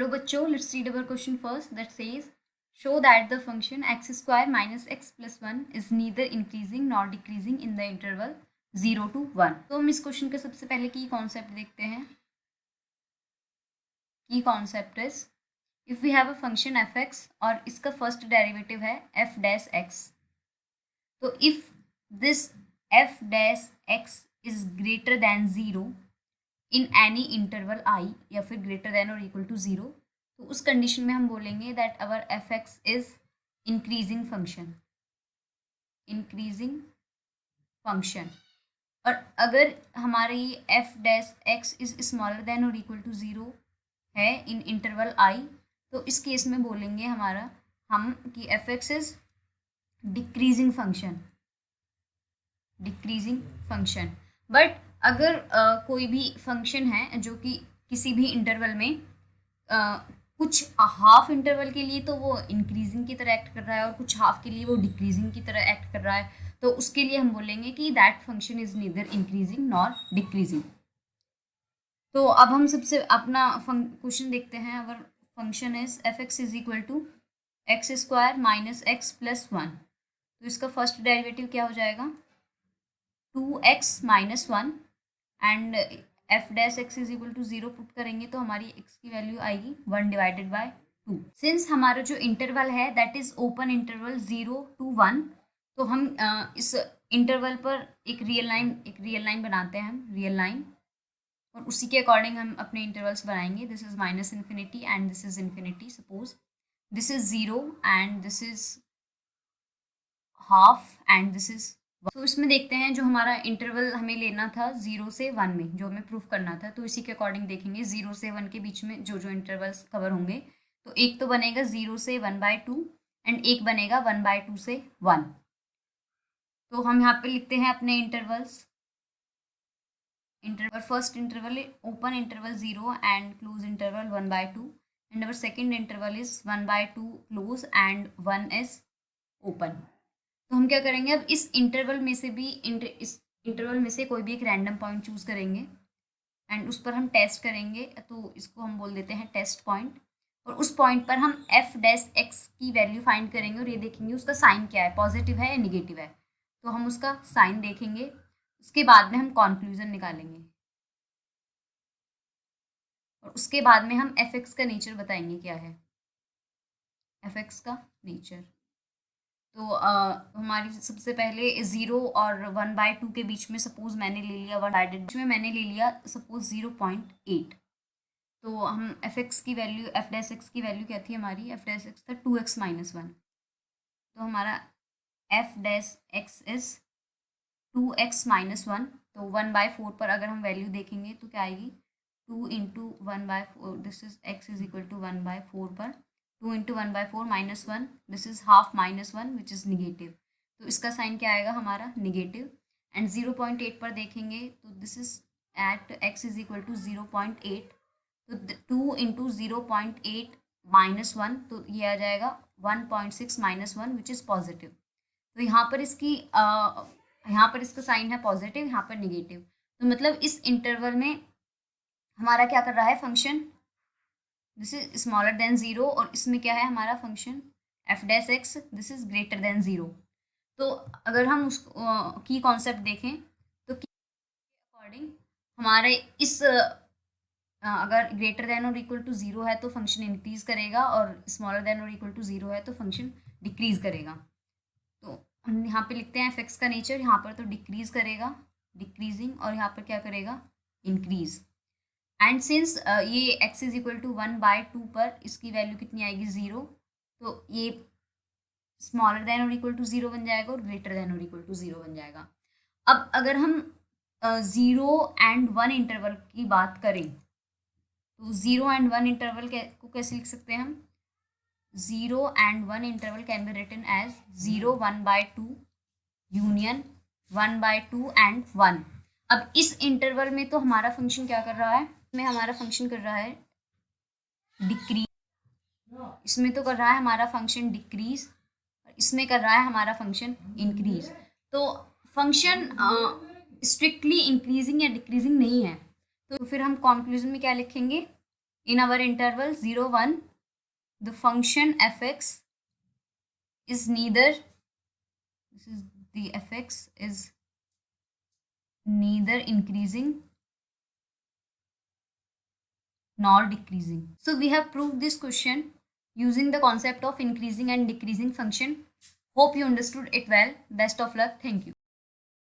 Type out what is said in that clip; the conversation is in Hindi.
Hello बच्चों, let's read our question first that says show that the function x square minus x plus 1 is neither increasing nor decreasing in the interval 0 to 1। तो हम इस क्वेश्चन का सबसे पहले की कॉन्सेप्ट देखते हैं। Key concept is if we have a function fx और इसका फर्स्ट डेरिवेटिव है f डैश x, तो if this f dash x is greater than 0 in any interval I या फिर ग्रेटर देन और इक्वल टू 0, तो उस कंडीशन में हम बोलेंगे that our f x is increasing function. Increasing function. और अगर हमारी f dash x is smaller than और इक्वल टू 0 है इन इंटरवल आई, तो इस केस में बोलेंगे हम कि F x is decreasing function. Decreasing function. But अगर कोई भी फंक्शन है जो कि किसी भी इंटरवल में कुछ हाफ इंटरवल के लिए तो वो इंक्रीजिंग की तरह एक्ट कर रहा है और कुछ हाफ के लिए वो डिक्रीजिंग की तरह एक्ट कर रहा है, तो उसके लिए हम बोलेंगे कि that function is neither increasing nor decreasing. तो अब हम सबसे अपना क्वेश्चन देखते हैं। Our function is f x is equal to x square minus x plus 1, तो इसका फर्स्ट डेरिवेटिव क्या हो जाएगा 2x minus 1 and f dash x is equal to 0 put करेंगे तो हमारी x की वैल्यू आएगी 1 डिवाइडेड बाय 2। सिंस हमारा जो इंटरवल है that is open interval 0 to 1, तो हम इस इंटरवल पर एक रियल लाइन बनाते हैं, हम रियल लाइन, और उसी के अकॉर्डिंग हम अपने इंटरवल्स बनाएंगे। This is minus infinity and this is infinity. Suppose this is 0 and this is half and this is. तो इसमें देखते हैं जो हमारा इंटरवल हमें लेना था 0 से 1 में, जो हमें प्रूफ करना था, तो इसी के अकॉर्डिंग देखेंगे 0 से 1 के बीच में जो जो इंटरवल्स कवर होंगे, तो एक तो बनेगा 0 से 1/2 एंड एक बनेगा 1/2 से 1। तो हम यहाँ पे लिखते हैं अपने intervals. First interval open interval 0 and close interval 1/2 and our second interval is 1/2 close and 1 is open. तो हम क्या करेंगे, अब इस इंटरवल में से भी इस इंटरवल में से कोई भी एक रैंडम पॉइंट चूज करेंगे एंड उस पर हम टेस्ट करेंगे, तो इसको हम बोल देते हैं टेस्ट पॉइंट। और उस पॉइंट पर हम एफ डैश एक्स की वैल्यू फाइंड करेंगे और ये देखेंगे उसका साइन क्या है, पॉजिटिव है या निगेटिव है, तो हम उसका साइन देखेंगे। उसके बाद में हम कॉन्क्लूजन निकालेंगे और उसके बाद में हम एफ एक्स का नेचर बताएंगे क्या है, एफ एक्स का नेचर। तो हमारी सबसे पहले 0 और 1/2 के बीच में सपोज मैंने ले लिया 1/2 में मैंने ले लिया सपोज 0.8, तो हम एफ एक्स की वैल्यू एफ डैश एक्स की वैल्यू क्या थी हमारी, एफ डैश एक्स था 2x माइनस 1, तो हमारा F dash x is 2x minus 1। तो 1/4 पर अगर हम वैल्यू देखेंगे तो क्या आएगी 2 into 1/4, this is x is equal to 1/4 पर 2 into 1/4 minus 1, this is half minus 1 which is negative, तो इसका साइन क्या आएगा हमारा निगेटिव। एंड 0.8 पर देखेंगे तो this is at x is equal to 0.8, तो 2 इंटू 0.8 माइनस 1, तो ये आ जाएगा 1.6 माइनस 1 विच इज़ पॉजिटिव। तो यहाँ पर इसका साइन है पॉजिटिव, यहाँ पर निगेटिव, तो मतलब इस इंटरवल में हमारा क्या कर रहा है function, this is smaller then 0 और इसमें क्या है हमारा function F dash x, this is greater than 0। तो अगर हम उस की कॉन्सेप्ट देखें तो की अकॉर्डिंग हमारे इस अगर ग्रेटर देन और इक्वल टू 0 है तो फंक्शन इंक्रीज करेगा और स्मॉलर देन और इक्वल टू 0 है तो फंक्शन डिक्रीज करेगा। तो हम यहाँ पे लिखते हैं एफ एक्स का नेचर, यहाँ पर तो डिक्रीज करेगा डिक्रीजिंग, और यहाँ पर क्या करेगा इंक्रीज। एंड सिंस ये x इज इक्वल टू 1/2 पर इसकी वैल्यू कितनी आएगी 0, तो ये स्मॉलर देन और इक्वल टू 0 बन जाएगा और ग्रेटर देन और इक्वल टू 0 बन जाएगा। अब अगर हम 0 एंड 1 इंटरवल की बात करें तो 0 एंड 1 इंटरवल को कैसे लिख सकते हैं हम, 0 and 1 interval can be written as 0 1/2 union 1/2 and 1। अब इस इंटरवल में तो हमारा फंक्शन क्या कर रहा है, में हमारा फंक्शन कर रहा है डिक्रीज, इसमें तो कर रहा है हमारा फंक्शन डिक्रीज और इसमें कर रहा है हमारा फंक्शन इंक्रीज। तो फंक्शन स्ट्रिक्टली इंक्रीजिंग या डिक्रीजिंग नहीं है, तो फिर हम कंक्लूजन में क्या लिखेंगे in our interval 0, 1, the function fx is neither, this is the fx is neither increasing nor decreasing. So we have proved this question using the concept of increasing and decreasing function. Hope you understood it well. Best of luck. Thank you.